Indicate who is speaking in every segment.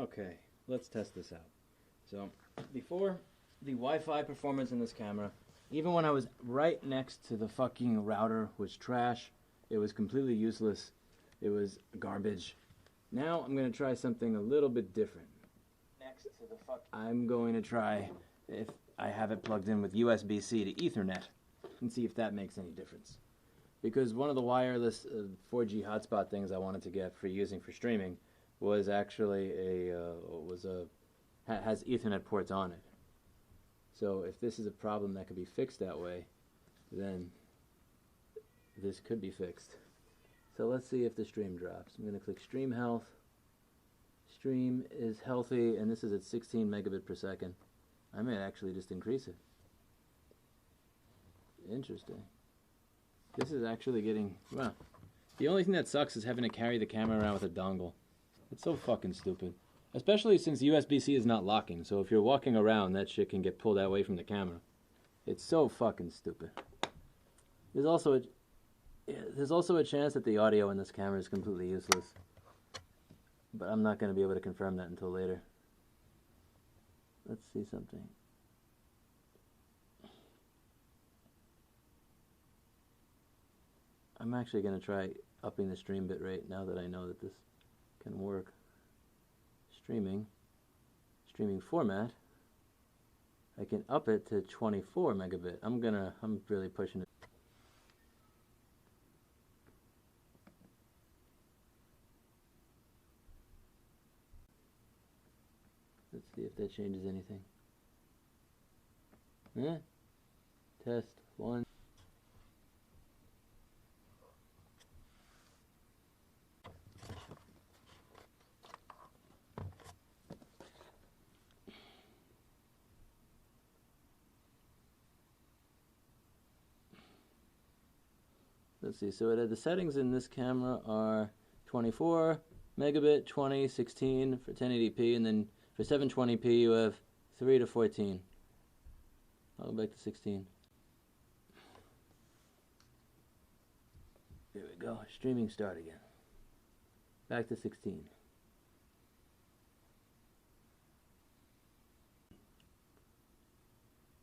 Speaker 1: Okay, let's test this out. So, before, the Wi-Fi performance in this camera, even when I was right next to the fucking router, was trash. It was completely useless. It was garbage. Now I'm going to try something a little bit different. Next to the I'm going to try if I have it plugged in with USB-C to Ethernet and see if that makes any difference. Because one of the wireless 4G hotspot things I wanted to get for using for streaming was actually has Ethernet ports on it. So if this is a problem that could be fixed that way, then this could be fixed. So let's see if the stream drops. I'm going to click Stream Health. Stream is healthy, and this is at 16 megabit per second. I may actually just increase it. Interesting. This is actually getting, well, the only thing that sucks is having to carry the camera around with a dongle. It's so fucking stupid. Especially since USB-C is not locking, so if you're walking around, that shit can get pulled away from the camera. It's so fucking stupid. There's also a chance that the audio in this camera is completely useless. But I'm not going to be able to confirm that until later. Let's see something. I'm actually going to try upping the stream bit rate now that I know that this can work. Streaming format. I can up it to 24 megabit. I'm really pushing it. Let's see if that changes anything. Test 1. Let's see, so the settings in this camera are 24 megabit, 20, 16 for 1080p, and then for 720p you have 3 to 14. I'll go back to 16. There we go, streaming start again. Back to 16.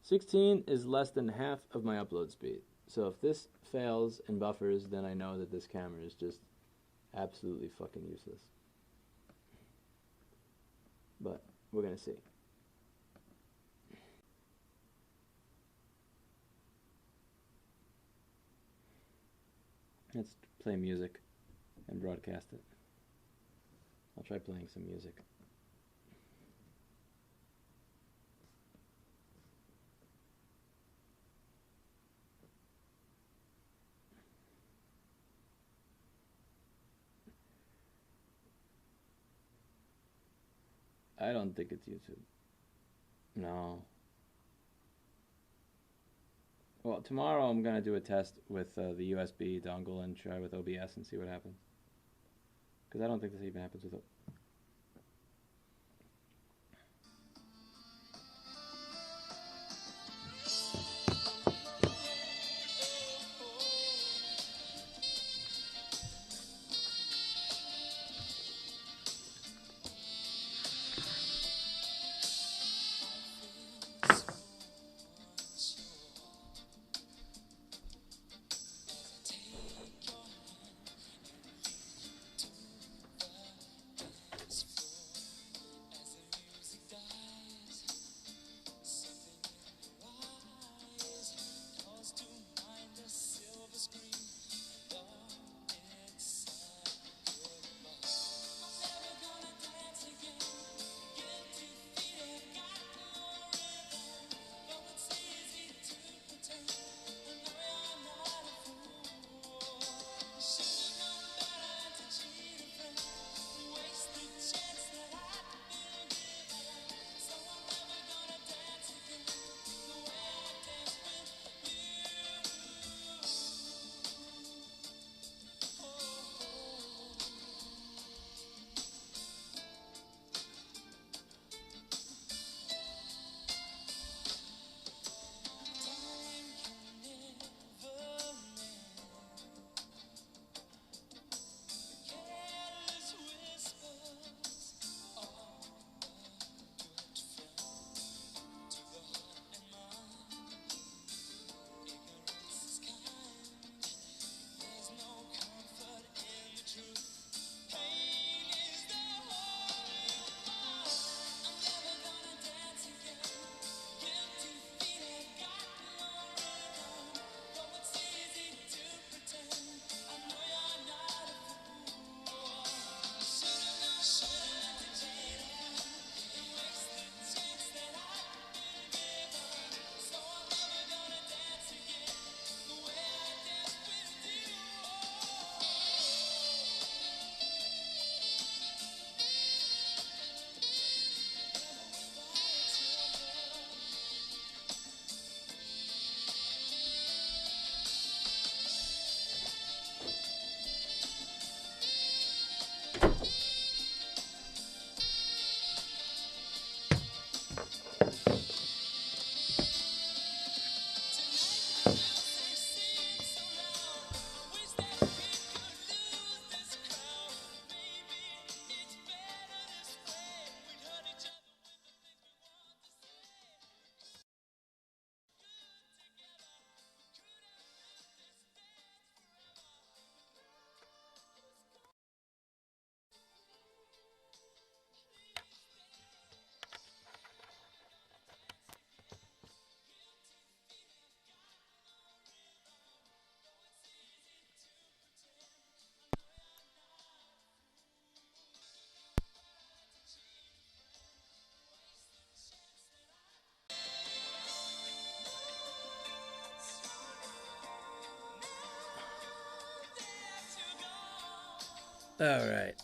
Speaker 1: "16 is less than half of my upload speed. So if this fails and buffers, then I know that this camera is just absolutely fucking useless. But we're going to see. Let's play music and broadcast it. I'll try playing some music. I don't think it's YouTube. No. Well, tomorrow I'm going to do a test with the USB dongle and try with OBS and see what happens. Because I don't think this even happens with it. Alright.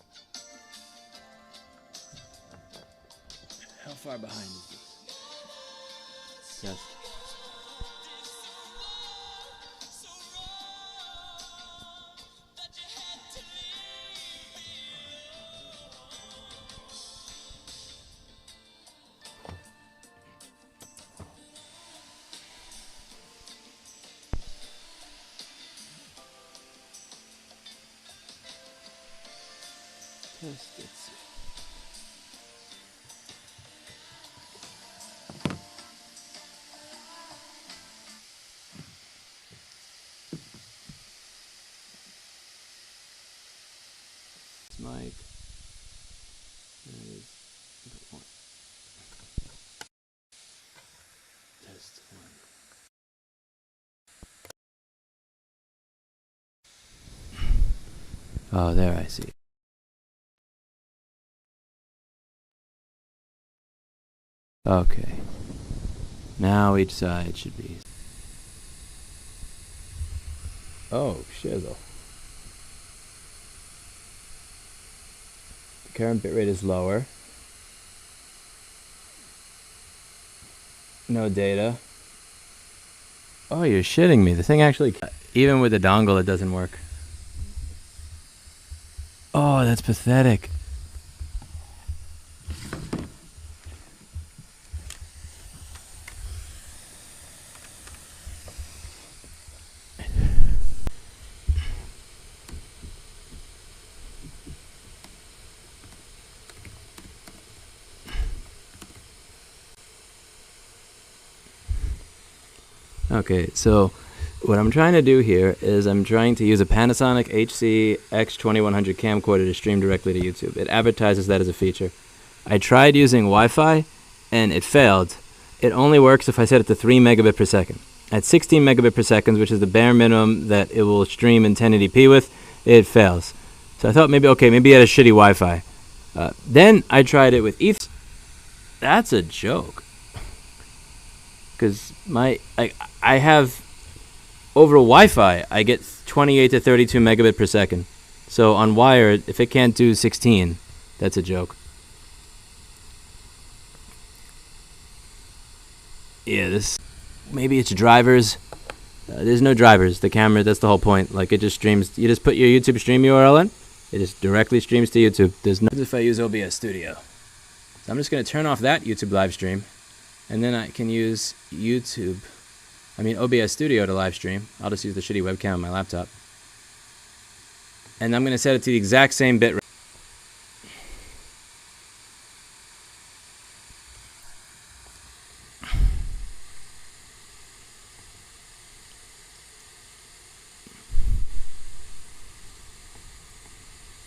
Speaker 1: How far behind is this? Test. Test it. Mic. That is one. Test one. Oh, there I see. Okay. Now each side should be. Oh, shizzle. The current bitrate is lower. No data. Oh, you're shitting me. The thing actually, even with the dongle, it doesn't work. Oh, that's pathetic. Okay, so what I'm trying to do here is I'm trying to use a Panasonic hc-x2100 camcorder to stream directly to YouTube. It advertises that as a feature. I tried using Wi-Fi and it failed. It only works if I set it to 3 megabit per second. At 16 megabit per second, which is the bare minimum that it will stream in 1080p with, it fails. So I thought maybe, okay, maybe it had a shitty Wi-Fi. Then I tried it with Ethernet. That's a joke. Because I have, over Wi-Fi, I get 28 to 32 megabit per second. So on wire, if it can't do 16, that's a joke. Yeah, this, maybe it's drivers. There's no drivers. The camera, that's the whole point. Like, it just streams, you just put your YouTube stream URL in, it just directly streams to YouTube. There's no, if I use OBS Studio. So I'm just going to turn off that YouTube live stream. And then I can use OBS Studio to live stream. I'll just use the shitty webcam on my laptop. And I'm going to set it to the exact same bitrate.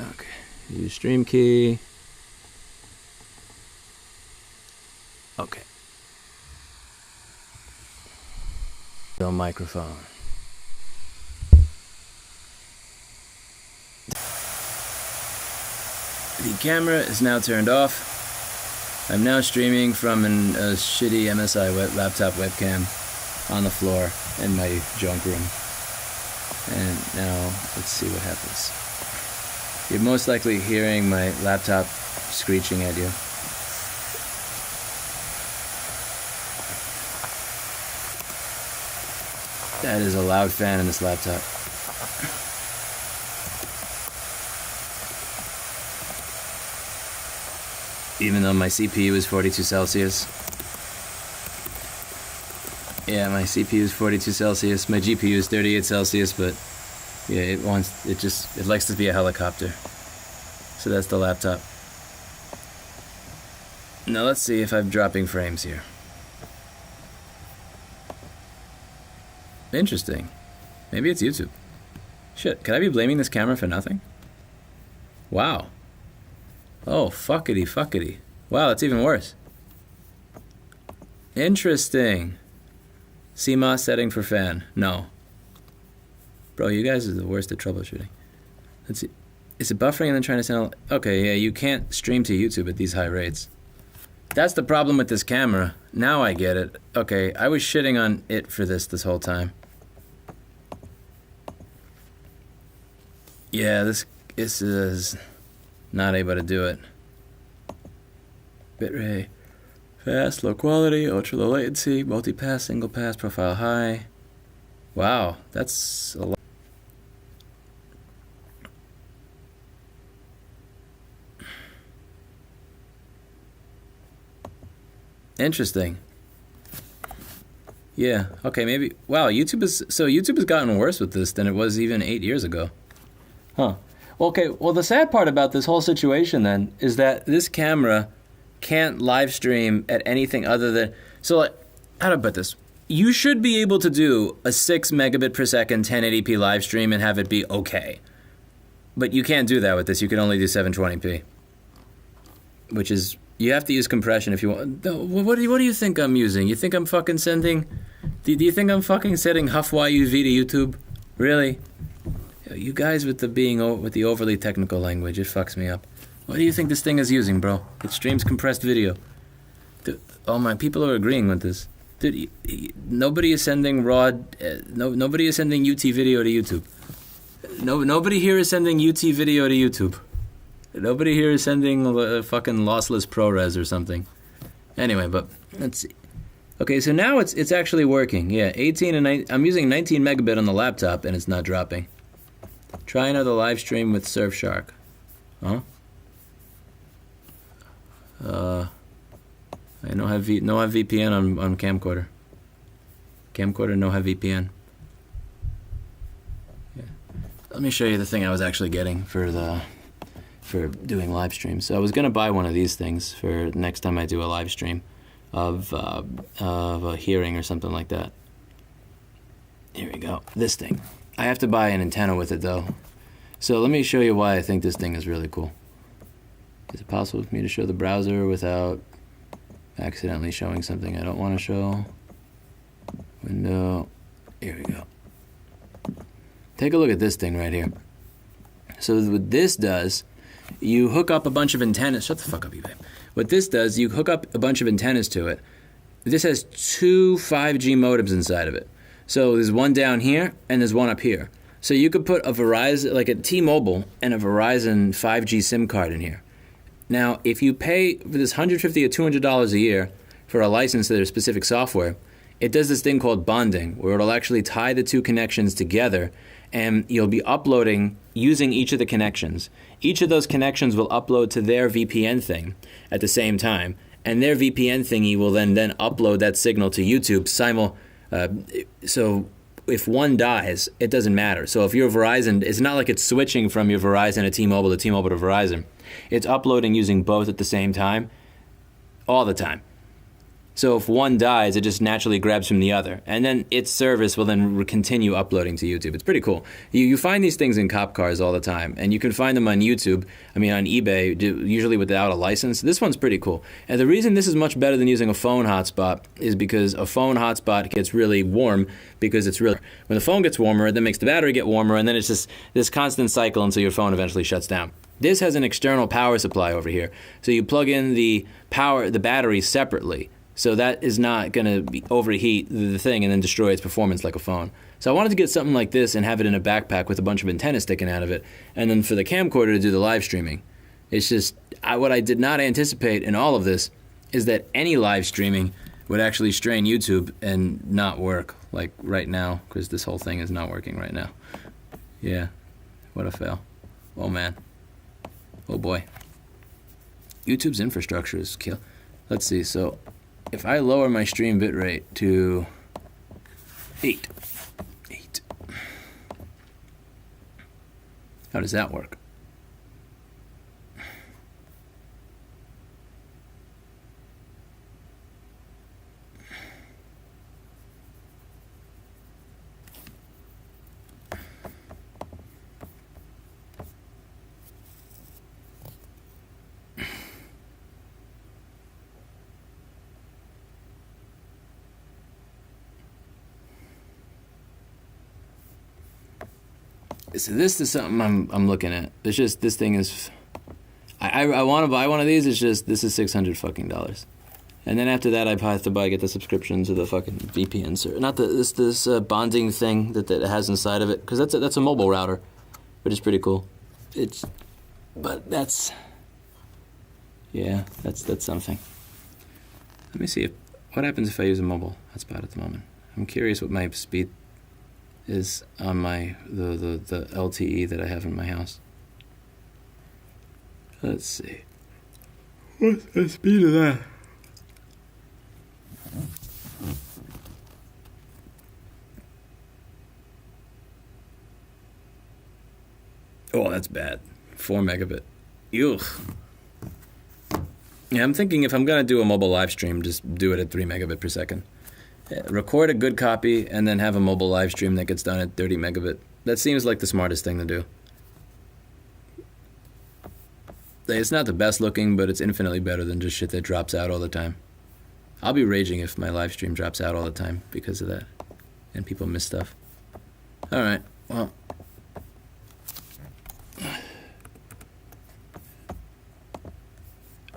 Speaker 1: Okay, use stream key. Okay. No microphone. The camera is now turned off. I'm now streaming from a shitty MSI laptop webcam on the floor in my junk room. And now let's see what happens. You're most likely hearing my laptop screeching at you. That is a loud fan in this laptop. Even though my CPU is 42 Celsius. Yeah, my CPU is 42 Celsius. My GPU is 38 Celsius, but yeah, it likes to be a helicopter. So that's the laptop. Now let's see if I'm dropping frames here. Interesting. Maybe it's YouTube. Shit, could I be blaming this camera for nothing? Wow. Oh, fuckity. Wow, that's even worse. Interesting. CMOS setting for fan. No. Bro, you guys are the worst at troubleshooting. Let's see. Is it buffering and then trying to send... Okay, yeah, you can't stream to YouTube at these high rates. That's the problem with this camera. Now I get it. Okay, I was shitting on it for this whole time. Yeah, This is not able to do it. Bitrate, fast, low quality, ultra low latency, multi-pass, single pass, profile high. Wow, that's a lot. Interesting. Yeah, okay, maybe. Wow, YouTube has gotten worse with this than it was even 8 years ago. Huh. Okay, well, the sad part about this whole situation then is that this camera can't live stream at anything other than, so like, how to put this? You should be able to do a 6 megabit per second 1080p live stream and have it be okay. But you can't do that with this. You can only do 720p. Which is, you have to use compression if you want. What do you think I'm using? You think I'm fucking sending, do you think I'm fucking setting HuffYUV to YouTube? Really? You guys with the overly technical language, it fucks me up. What do you think this thing is using, bro? It streams compressed video. Dude, oh my, people are agreeing with this. Dude, nobody is sending raw. Nobody is sending UT video to YouTube. Nobody here is sending UT video to YouTube. Nobody here is sending fucking lossless ProRes or something. Anyway, but let's see. Okay, so now it's actually working. Yeah, 18 and 9. I'm using 19 megabit on the laptop and it's not dropping. Try another live stream with Surfshark. Huh? I no have VPN on camcorder. Camcorder no have VPN. Yeah. Let me show you the thing I was actually getting for doing live streams. So I was gonna buy one of these things for next time I do a live stream of a hearing or something like that. Here we go. This thing. I have to buy an antenna with it though. So let me show you why I think this thing is really cool. Is it possible for me to show the browser without accidentally showing something I don't want to show? Window. Here we go. Take a look at this thing right here. So what this does, you hook up a bunch of antennas. Shut the fuck up, you babe. What this does, you hook up a bunch of antennas to it. This has 2 5G modems inside of it. So there's one down here and there's one up here. So you could put a Verizon, like a T-Mobile and a Verizon 5G SIM card in here. Now, if you pay for this $150 or $200 a year for a license to their specific software, it does this thing called bonding, where it'll actually tie the two connections together, and you'll be uploading using each of the connections. Each of those connections will upload to their VPN thing at the same time, and their VPN thingy will then upload that signal to YouTube so if one dies, it doesn't matter. So if you're Verizon, it's not like it's switching from your Verizon to T-Mobile to T-Mobile to Verizon. It's uploading using both at the same time, all the time. So if one dies, it just naturally grabs from the other. And then its service will then continue uploading to YouTube. It's pretty cool. You find these things in cop cars all the time. And you can find them on YouTube, on eBay, usually without a license. This one's pretty cool. And the reason this is much better than using a phone hotspot is because a phone hotspot gets really warm because it's really... When the phone gets warmer, it then makes the battery get warmer, and then it's just this constant cycle until your phone eventually shuts down. This has an external power supply over here. So you plug in the battery separately. So that is not going to overheat the thing and then destroy its performance like a phone. So I wanted to get something like this and have it in a backpack with a bunch of antennas sticking out of it, and then for the camcorder to do the live streaming. It's just, what I did not anticipate in all of this is that any live streaming would actually strain YouTube and not work, like right now, because this whole thing is not working right now. Yeah, what a fail. Oh man. Oh boy. YouTube's infrastructure is kill. Let's see, so if I lower my stream bitrate to 8, how does that work? So this is something I'm looking at. It's just, this thing is, I want to buy one of these. It's just, this is $600 fucking dollars. And then after that, I have to get the subscription to the fucking VPN server. Not this bonding thing that it has inside of it, because that's a mobile router, which is pretty cool. But that's, yeah, that's something. Let me see what happens if I use a mobile hotspot at the moment. I'm curious what my speed is on the LTE that I have in my house. Let's see. What's the speed of that? Oh, that's bad. 4 megabit. Ugh. Yeah, I'm thinking if I'm going to do a mobile live stream, just do it at 3 megabit per second. Record a good copy and then have a mobile live stream that gets done at 30 megabit. That seems like the smartest thing to do. It's not the best looking, but it's infinitely better than just shit that drops out all the time. I'll be raging if my live stream drops out all the time because of that. And people miss stuff. Alright, well.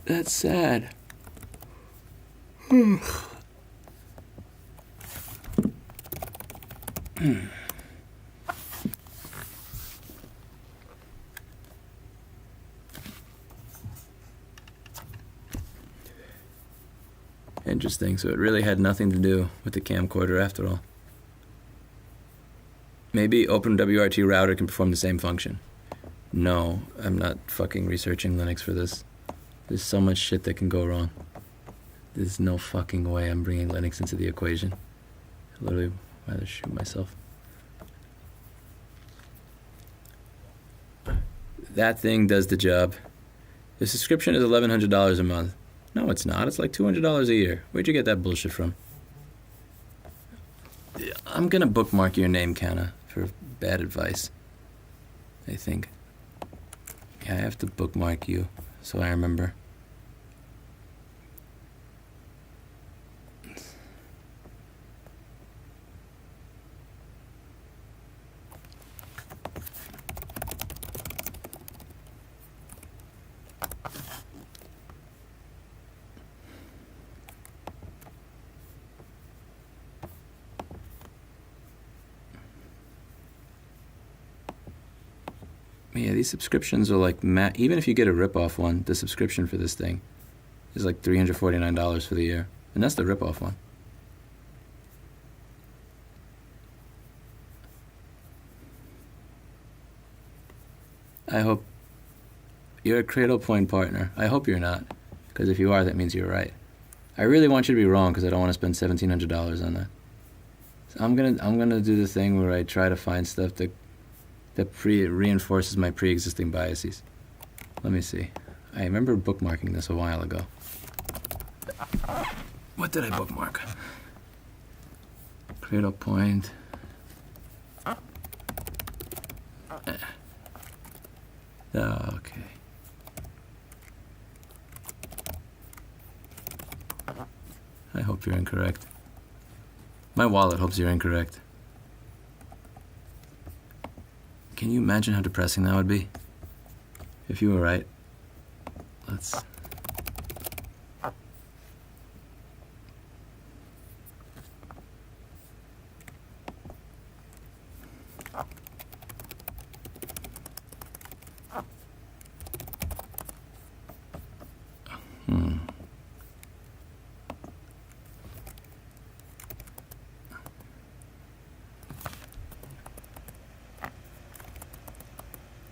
Speaker 1: That's sad. Interesting, so it really had nothing to do with the camcorder after all. Maybe OpenWRT router can perform the same function. No, I'm not fucking researching Linux for this. There's so much shit that can go wrong. There's no fucking way I'm bringing Linux into the equation. I'd literally rather shoot myself. That thing does the job. The subscription is $1,100 a month. No, it's not. It's like $200 a year. Where'd you get that bullshit from? I'm gonna bookmark your name, Kana, for bad advice. I think. Yeah, I have to bookmark you so I remember. Yeah, these subscriptions are like, even if you get a rip-off one, the subscription for this thing is like $349 for the year. And that's the rip-off one. I hope you're a Cradle Point partner. I hope you're not, because if you are, that means you're right. I really want you to be wrong because I don't want to spend $1,700 on that. So I'm gonna do the thing where I try to find stuff that reinforces my pre-existing biases. Let me see. I remember bookmarking this a while ago. What did I bookmark? Cradle Point. Okay. I hope you're incorrect. My wallet hopes you're incorrect. Can you imagine how depressing that would be? If you were right. Let's...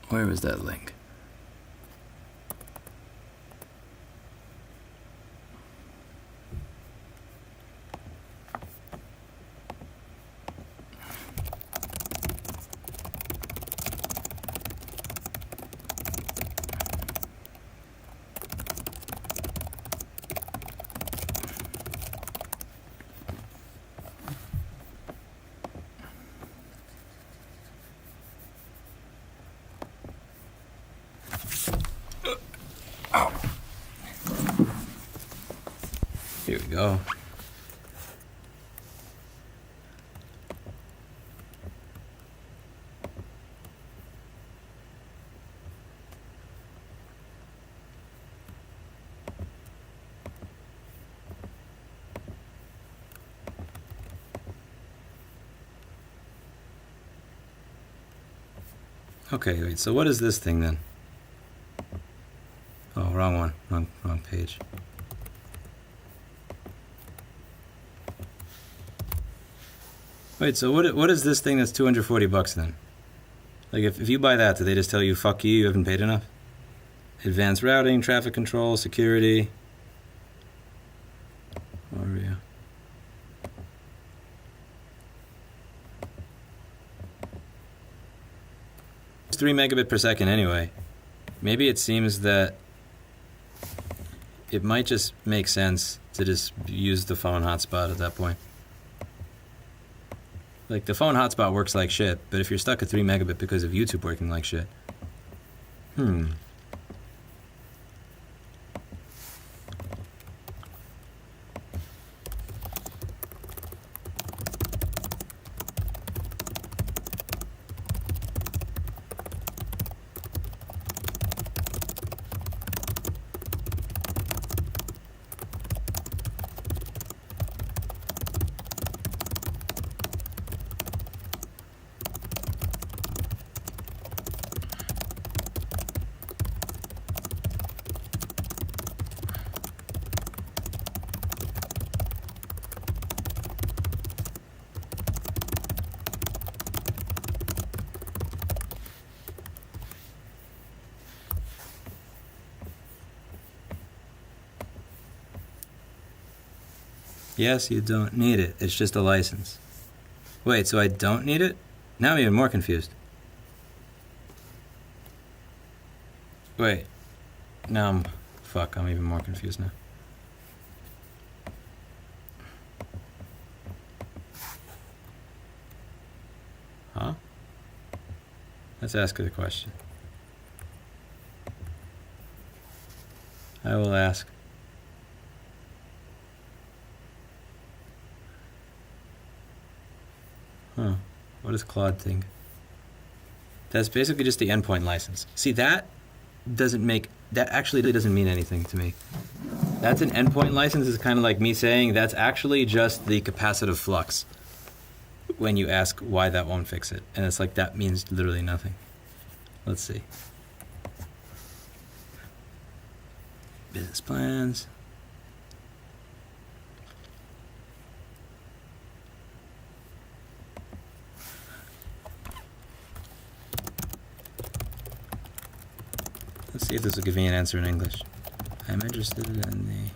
Speaker 1: Where was that link? Here we go. Okay, wait, so what is this thing then? Oh, wrong one. Wrong page. Wait, so what is this thing that's $240 then? Like, if you buy that, do they just tell you, fuck you haven't paid enough? Advanced routing, traffic control, security. Aria. It's 3 megabit per second anyway. Maybe it seems that it might just make sense to just use the phone hotspot at that point. Like, the phone hotspot works like shit, but if you're stuck at 3 megabit because of YouTube working like shit. Yes, you don't need it. It's just a license. Wait, so I don't need it? Now I'm even more confused. Wait. Now I'm even more confused now. Huh? Let's ask her the question. I will ask. Huh. What does Claude think? That's basically just the endpoint license. See, that actually doesn't mean anything to me. That's an endpoint license. Is kind of like me saying that's actually just the capacitive flux when you ask why that won't fix it. And it's like, that means literally nothing. Let's see. Business plans. Let's see if this will give me an answer in English. I'm interested in the...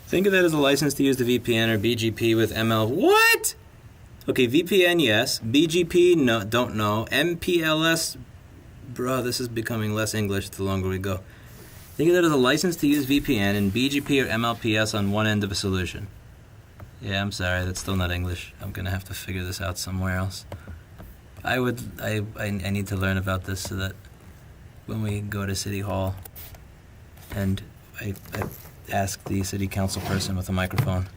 Speaker 1: Think of that as a license to use the VPN or BGP with ML. What? Okay, VPN, yes. BGP, no, don't know. MPLS, bro, this is becoming less English the longer we go. Think of that as a license to use VPN and BGP or MLPS on one end of a solution. Yeah, I'm sorry, that's still not English. I'm gonna have to figure this out somewhere else. I need to learn about this so that when we go to City Hall and I ask the city council person with a microphone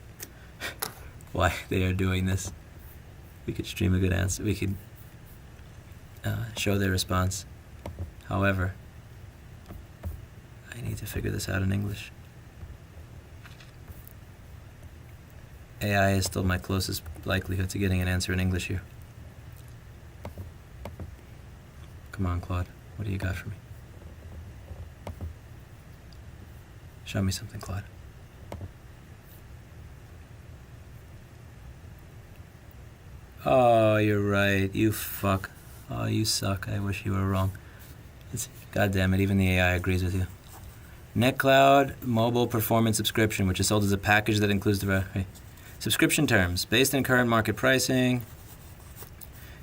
Speaker 1: why they are doing this, we could stream a good answer. We could show their response. However, I need to figure this out in English. AI is still my closest likelihood to getting an answer in English here. Come on, Claude. What do you got for me? Show me something, Claude. Oh, you're right. You fuck. Oh, you suck. I wish you were wrong. God damn it, even the AI agrees with you. NetCloud Mobile Performance Subscription, which is sold as a package that includes the... Subscription terms. Based on current market pricing.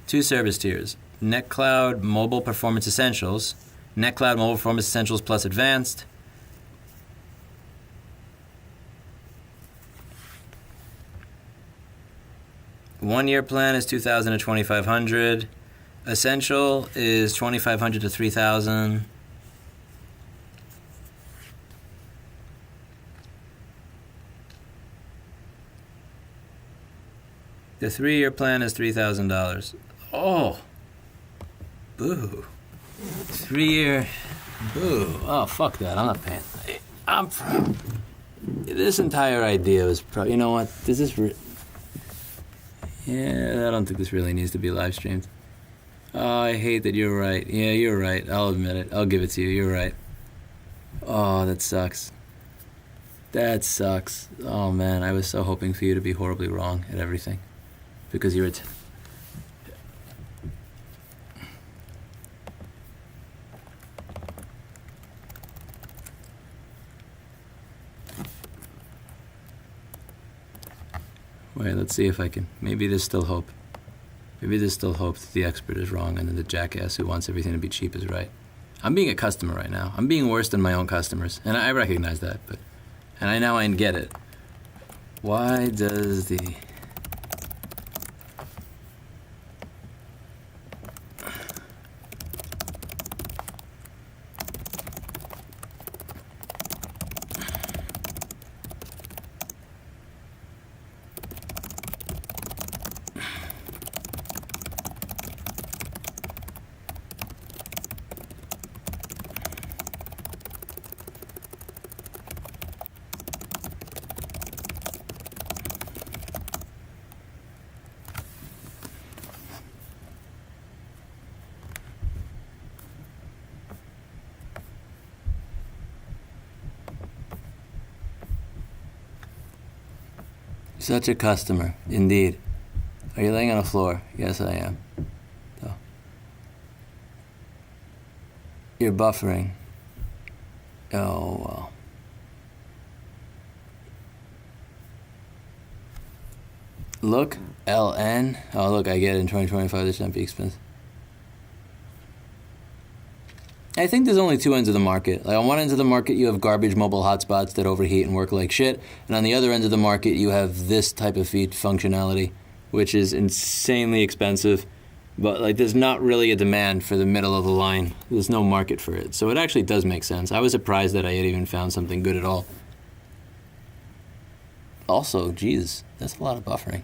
Speaker 1: 2 service tiers. NetCloud Mobile Performance Essentials. NetCloud Mobile Performance Essentials plus Advanced. 1-year plan is $2,000 to $2,500. Essential is $2,500 to $3,000. The 3-year plan is $3,000. Oh, boo. 3-year, boo. Oh, fuck that. I'm not paying. This entire idea was probably. You know what? Does this? Yeah, I don't think this really needs to be live streamed. Oh, I hate that you're right. Yeah, you're right. I'll admit it. I'll give it to you. You're right. Oh, that sucks. That sucks. Oh man, I was so hoping for you to be horribly wrong at everything, because you're. Wait, let's see if I can. Maybe there's still hope. Maybe there's still hope that the expert is wrong and then the jackass who wants everything to be cheap is right. I'm being a customer right now. I'm being worse than my own customers, and I recognize that, but... And I now get it. Why does the... Such a customer, indeed. Are you laying on the floor? Yes, I am. So. You're buffering. Oh, well. Look, LN. Oh, look, I get it in 2025. This shouldn't be expensive. I think there's only two ends of the market. Like on one end of the market, you have garbage mobile hotspots that overheat and work like shit. And on the other end of the market, you have this type of feed functionality, which is insanely expensive. But like, there's not really a demand for the middle of the line. There's no market for it. So it actually does make sense. I was surprised that I had even found something good at all. Also, geez, that's a lot of buffering.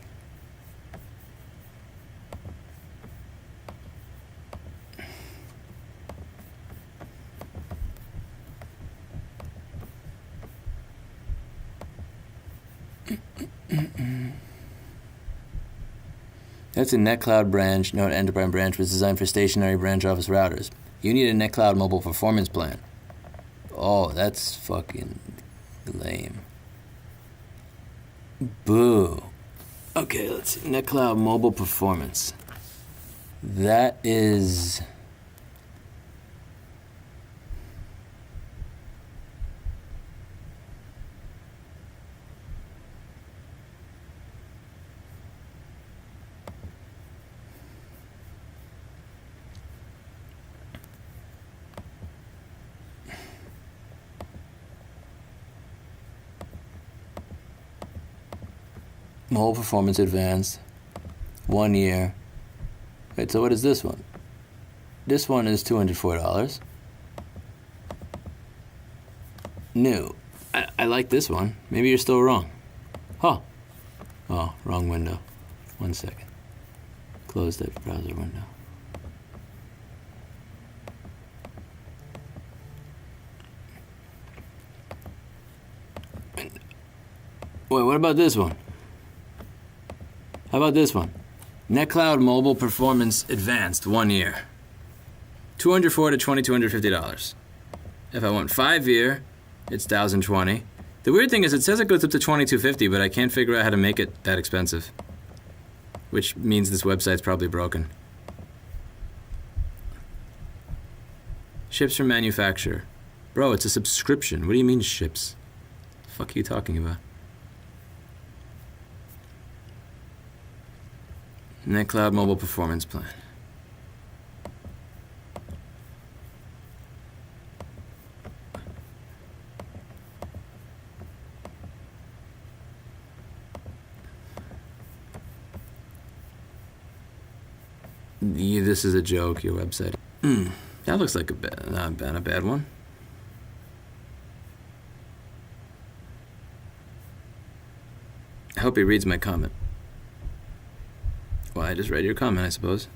Speaker 1: That's a NetCloud branch, not Enterprise branch, was designed for stationary branch office routers. You need a NetCloud mobile performance plan. Oh, that's fucking lame. Boo. Okay, let's see. NetCloud mobile performance. That is... Mobile Performance Advanced, 1 year. Wait, so what is this one? This one is $204. New. I like this one. Maybe you're still wrong. Huh. Oh, wrong window. 1 second. Close that browser window. Wait, what about this one? How about this one? NetCloud Mobile Performance Advanced, 1 year. $204 to $2,250. If I want 5 year, it's $1,020. The weird thing is it says it goes up to $2,250, but I can't figure out how to make it that expensive. Which means this website's probably broken. Ships from manufacturer. Bro, it's a subscription. What do you mean ships? The fuck are you talking about? NetCloud Mobile Performance Plan. This is a joke, your website. That looks like not a bad one. I hope he reads my comment. Well, I just read your comment, I suppose.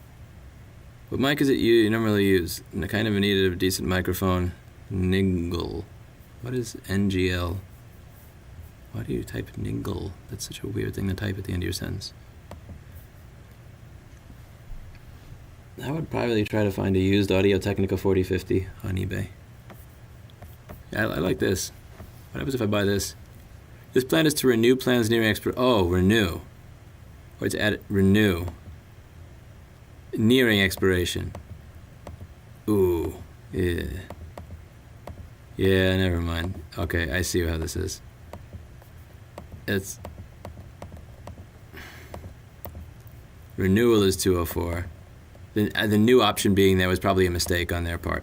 Speaker 1: What mic is it you normally use? And I kind of needed a decent microphone. Ningle. What is NGL? Why do you type Ningle? That's such a weird thing to type at the end of your sentence. I would probably try to find a used Audio-Technica 4050 on eBay. Yeah, I like this. What happens if I buy this? This plan is to renew plans nearing renew. Or it's add renew. Nearing expiration. Ooh, yeah. Yeah, never mind. Okay, I see how this is. It's renewal is 204. The new option being there was probably a mistake on their part.